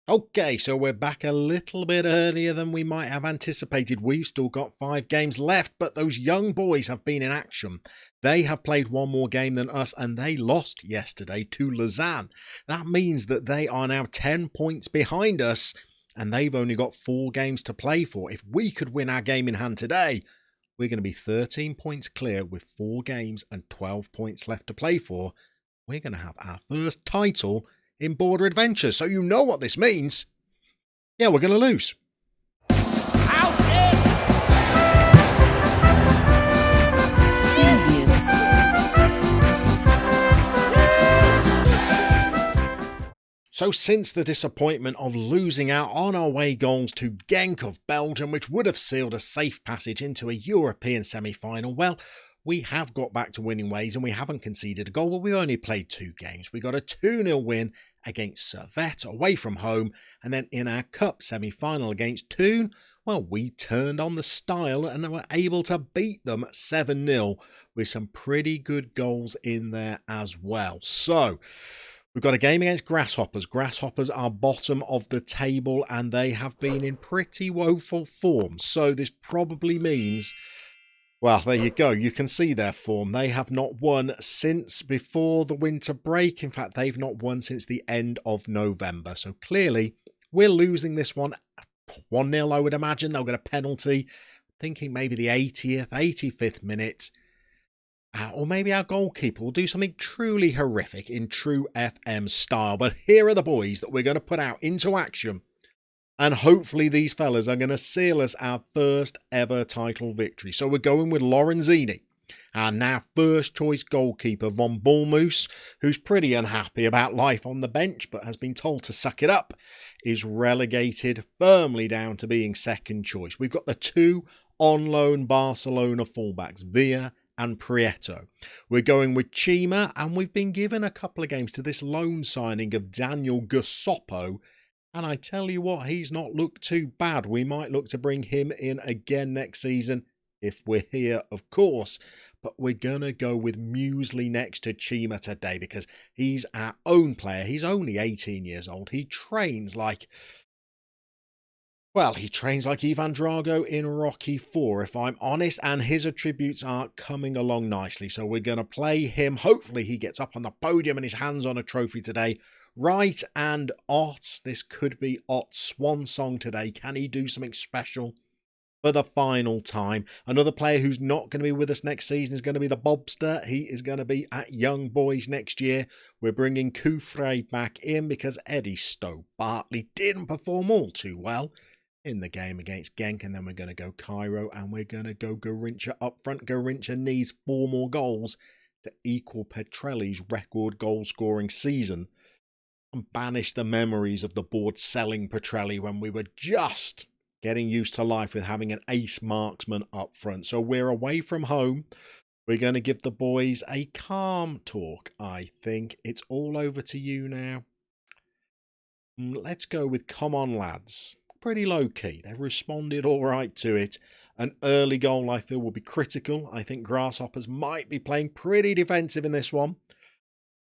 Okay, so we're back a little bit earlier than we might have anticipated. We've still got 5 games left, but those young boys have been in action. They have played one more game than us, and they lost yesterday to Lausanne. That means that they are now 10 points behind us, and they've only got 4 games to play for. If we could win our game in hand today, we're going to be 13 points clear with 4 games and 12 points left to play for. We're going to have our first title in Border Adventures. So you know what this means. Yeah, we're going to lose. So since the disappointment of losing out on our away goals to Genk of Belgium, which would have sealed a safe passage into a European semi-final, well, we have got back to winning ways and we haven't conceded a goal, but we've only played 2 games. We got a 2-0 win against Servette away from home, and then in our cup semi-final against Thun, well, we turned on the style and were able to beat them 7-0 with some pretty good goals in there as well. So we've got a game against Grasshoppers. Grasshoppers are bottom of the table and they have been in pretty woeful form. So this probably means, well, there you go. You can see their form. They have not won since before the winter break. In fact, they've not won since the end of November. So clearly, we're losing this one 1-0, I would imagine. They'll get a penalty. Thinking maybe the 80th, 85th minute. Or maybe our goalkeeper will do something truly horrific in true FM style. But here are the boys that we're going to put out into action. And hopefully these fellas are going to seal us our first ever title victory. So we're going with Lorenzini, our now first choice goalkeeper, Von Bullmoose, who's pretty unhappy about life on the bench but has been told to suck it up, is relegated firmly down to being second choice. We've got the 2 on loan Barcelona fullbacks, Villa and Prieto. We're going with Chima, and we've been given a couple of games to this loan signing of Daniel Gusoppo. And I tell you what, he's not looked too bad. We might look to bring him in again next season if we're here, of course. But we're going to go with Muesli next to Chima today because he's our own player. He's only 18 years old. He trains like, well, he trains like Ivan Drago in Rocky 4, if I'm honest. And his attributes are coming along nicely. So we're going to play him. Hopefully he gets up on the podium and his hands on a trophy today. Right, and Ott, this could be Ott's swan song today. Can he do something special for the final time? Another player who's not going to be with us next season is going to be the Bobster. He is going to be at Young Boys next year. We're bringing Kufre back in because Eddie Stowe-Bartley didn't perform all too well in the game against Genk. And then we're going to go Cairo and we're going to go Garincha up front. Garincha needs 4 more goals to equal Petrelli's record goal-scoring season. And banish the memories of the board selling Petrelli when we were just getting used to life with having an ace marksman up front. So we're away from home. We're going to give the boys a calm talk, I think. It's all over to you now. Let's go with come on, lads. Pretty low-key. They've responded all right to it. An early goal, I feel, will be critical. I think Grasshoppers might be playing pretty defensive in this one.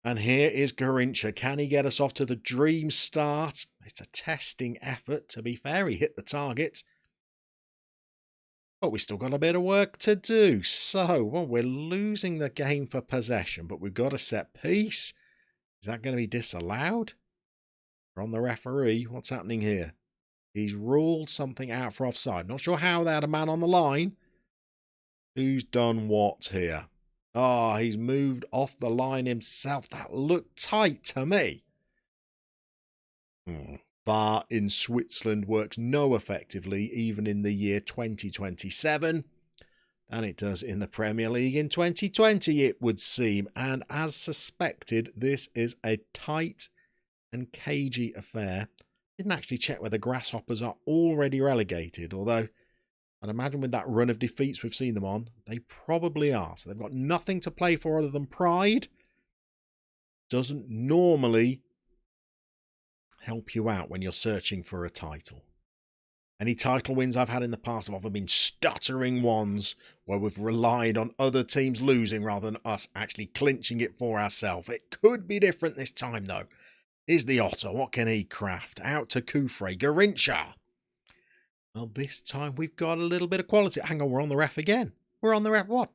And here is Garincha. Can he get us off to the dream start? It's a testing effort. To be fair, he hit the target. But we still got a bit of work to do. So, well, we're losing the game for possession, but we've got a set piece. Is that going to be disallowed? From the referee, what's happening here? He's ruled something out for offside. Not sure how they had a man on the line. Who's done what here? Oh, he's moved off the line himself. That looked tight to me. VAR in Switzerland works no effectively, even in the year 2027, than it does in the Premier League in 2020, it would seem. And as suspected, this is a tight and cagey affair. Didn't actually check whether Grasshoppers are already relegated, although I'd imagine with that run of defeats we've seen them on, they probably are. So they've got nothing to play for other than pride. Doesn't normally help you out when you're searching for a title. Any title wins I've had in the past have often been stuttering ones where we've relied on other teams losing rather than us actually clinching it for ourselves. It could be different this time though. Here's the Otter. What can he craft? Out to Kufre. Garincha. Well, this time we've got a little bit of quality. Hang on, we're on the ref again. We're on the ref. What?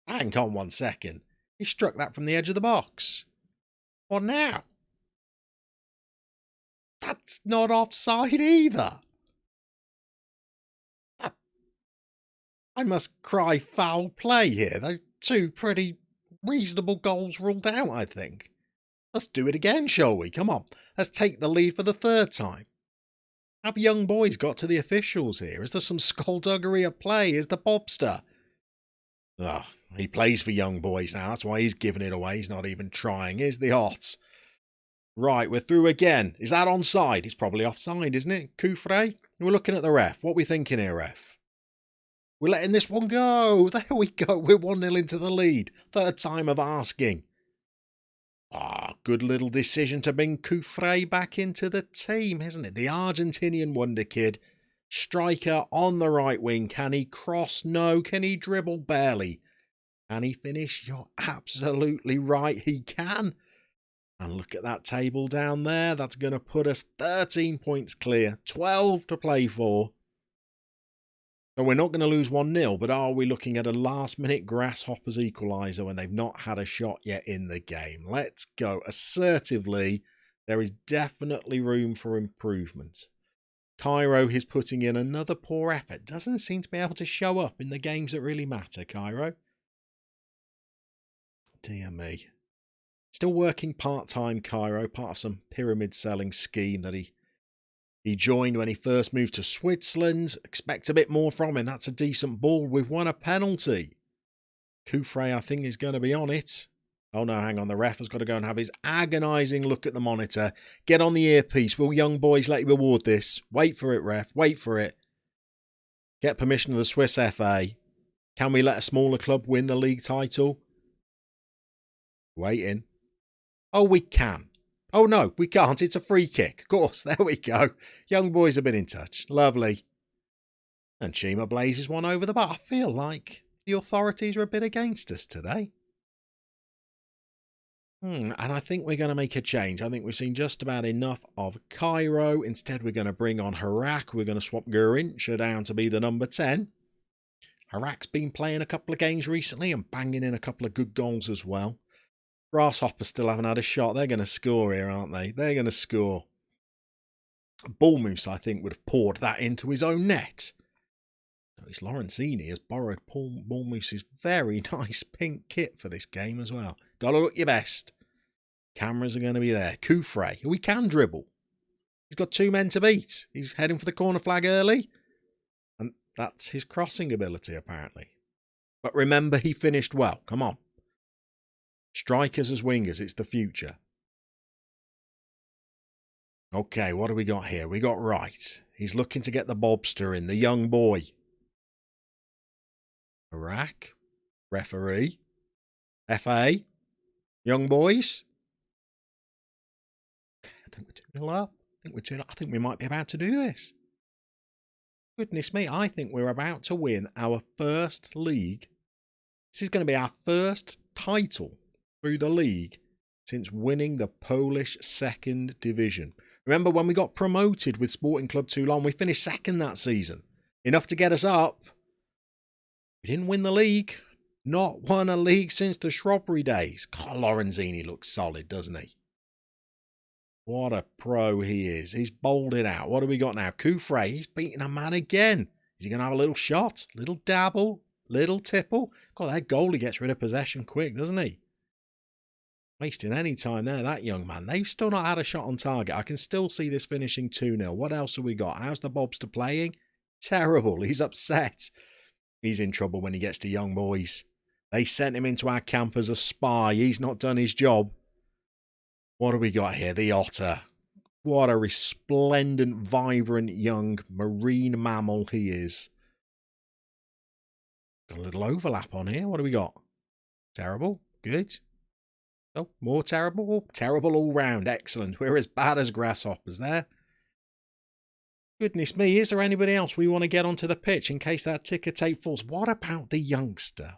Hang on 1 second. He struck that from the edge of the box. What now? That's not offside either. I must cry foul play here. Those two pretty reasonable goals ruled out, I think. Let's do it again, shall we? Come on. Let's take the lead for the third time. Have young boys got to the officials here? Is there some skullduggery at play? Is the Bobster? Ah, he plays for young boys now. That's why he's giving it away. He's not even trying. Here's the Ots. Right, we're through again. Is that onside? It's probably offside, isn't it? Kufre? We're looking at the ref. What are we thinking here, ref? We're letting this one go. There we go. We're 1-0 into the lead. Third time of asking. Good little decision to bring Kufre back into the team, isn't it? The Argentinian wonder kid. Striker on the right wing. Can he cross? No. Can he dribble? Barely. Can he finish? You're absolutely right. He can. And look at that table down there. That's going to put us 13 points clear. 12 to play for. So we're not going to lose 1-0, but are we looking at a last-minute Grasshoppers equaliser when they've not had a shot yet in the game? Let's go. Assertively, there is definitely room for improvement. Cairo is putting in another poor effort. Doesn't seem to be able to show up in the games that really matter, Cairo. Dear me. Still working part-time, Cairo, part of some pyramid-selling scheme that he joined when he first moved to Switzerland. Expect a bit more from him. That's a decent ball. We've won a penalty. Kufre, I think, is going to be on it. Oh, no, hang on. The ref has got to go and have his agonising look at the monitor. Get on the earpiece. Will young boys let you reward this? Wait for it, ref. Wait for it. Get permission of the Swiss FA. Can we let a smaller club win the league title? Waiting. Oh, we can. Oh, no, we can't. It's a free kick. Of course, there we go. Young boys have been in touch. Lovely. And Chima blazes one over the bar. I feel like the authorities are a bit against us today. And I think we're going to make a change. I think we've seen just about enough of Cairo. Instead, we're going to bring on Harak. We're going to swap Garincha down to be the number 10. Harak's been playing a couple of games recently and banging in a couple of good goals as well. Grasshoppers still haven't had a shot. They're going to score here, aren't they? They're going to score. Ballmoose, I think, would have poured that into his own net. His Lorenzini has borrowed Paul Ballmoose's very nice pink kit for this game as well. Got to look your best. Cameras are going to be there. Kufre, who he can dribble. He's got 2 men to beat. He's heading for the corner flag early. And that's his crossing ability, apparently. But remember, he finished well. Come on. Strikers as wingers, it's the future. Okay, what do we got here? We got Wright. He's looking to get the Bobster in, the young boy. Iraq, referee, FA, young boys. Okay, I think we're 2-0 up. I think we might be about to do this. Goodness me, I think we're about to win our first league. This is going to be our first title through the league since winning the Polish second division. Remember when we got promoted with Sporting Club Toulon, we finished second that season. Enough to get us up. We didn't win the league. Not won a league since the Shrubbery days. God, Lorenzini looks solid, doesn't he? What a pro he is. He's bowled it out. What do we got now? Kufre, he's beating a man again. Is he going to have a little shot? Little dabble? Little tipple? God, that goalie gets rid of possession quick, doesn't he? Wasting any time there, that young man. They've still not had a shot on target. I can still see this finishing 2-0. What else have we got? How's the Bobster playing? Terrible. He's upset. He's in trouble when he gets to young boys. They sent him into our camp as a spy. He's not done his job. What have we got here? The Otter. What a resplendent, vibrant, young marine mammal he is. Got a little overlap on here. What do we got? Terrible. Good. Oh, more terrible? Terrible all round. Excellent. We're as bad as Grasshoppers there. Goodness me, is there anybody else we want to get onto the pitch in case that ticker tape falls? What about the youngster?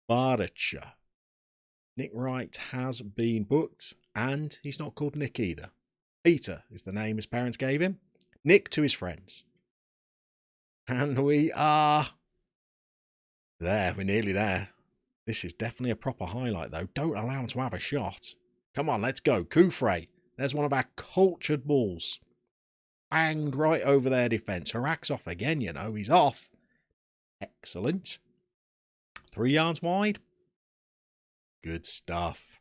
Bardacher. Nick Wright has been booked, and he's not called Nick either. Peter is the name his parents gave him. Nick to his friends. And we are there. We're nearly there. This is definitely a proper highlight, though. Don't allow him to have a shot. Come on, let's go. Kufre. There's one of our cultured balls. Banged right over their defence. Harak's off again, you know. He's off. Excellent. 3 yards wide. Good stuff.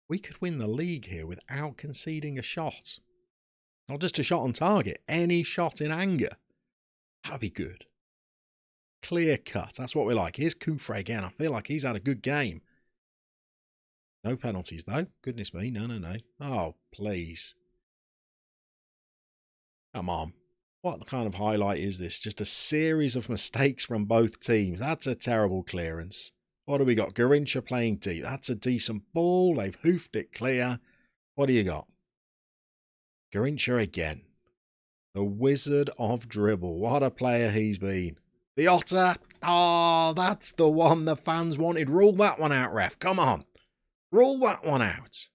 We could win the league here without conceding a shot. Not just a shot on target. Any shot in anger. That would be good. Clear cut. That's what we like. Here's Kufre again. I feel like he's had a good game. No penalties, though. Goodness me. No. Oh, please. Come on. What kind of highlight is this? Just a series of mistakes from both teams. That's a terrible clearance. What do we got? Garincha playing deep. That's a decent ball. They've hoofed it clear. What do you got? Garincha again. The wizard of dribble. What a player he's been. The Otter. Oh, that's the one the fans wanted. Rule that one out, ref. Come on. Rule that one out.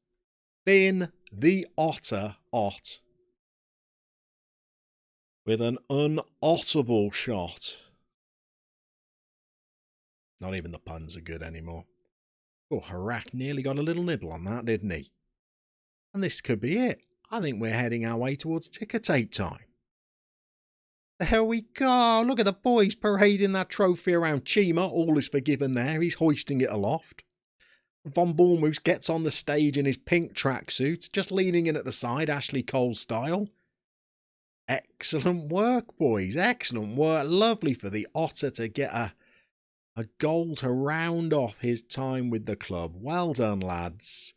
Finn the Otter Ott. With an unottable shot. Not even the puns are good anymore. Oh, Harak nearly got a little nibble on that, didn't he? And this could be it. I think we're heading our way towards ticker tape time. There we go. Look at the boys parading that trophy around Chima. All is forgiven there. He's hoisting it aloft. Von Bournemouth gets on the stage in his pink tracksuit, just leaning in at the side, Ashley Cole style. Excellent work, boys. Excellent work. Lovely for the Otter to get a goal to round off his time with the club. Well done, lads.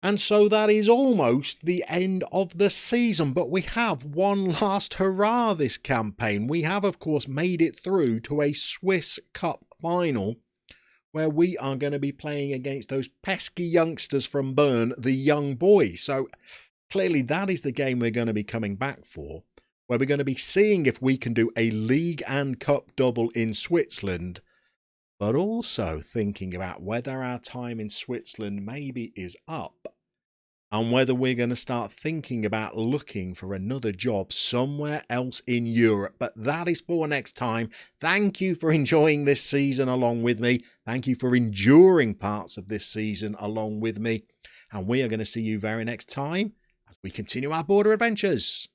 And so that is almost the end of the season. But we have one last hurrah this campaign. We have, of course, made it through to a Swiss Cup final where we are going to be playing against those pesky youngsters from Bern, the young boys. So clearly that is the game we're going to be coming back for, where we're going to be seeing if we can do a league and cup double in Switzerland, but also thinking about whether our time in Switzerland maybe is up and whether we're going to start thinking about looking for another job somewhere else in Europe. But that is for next time. Thank you for enjoying this season along with me. Thank you for enduring parts of this season along with me. And we are going to see you very next time as we continue our border adventures.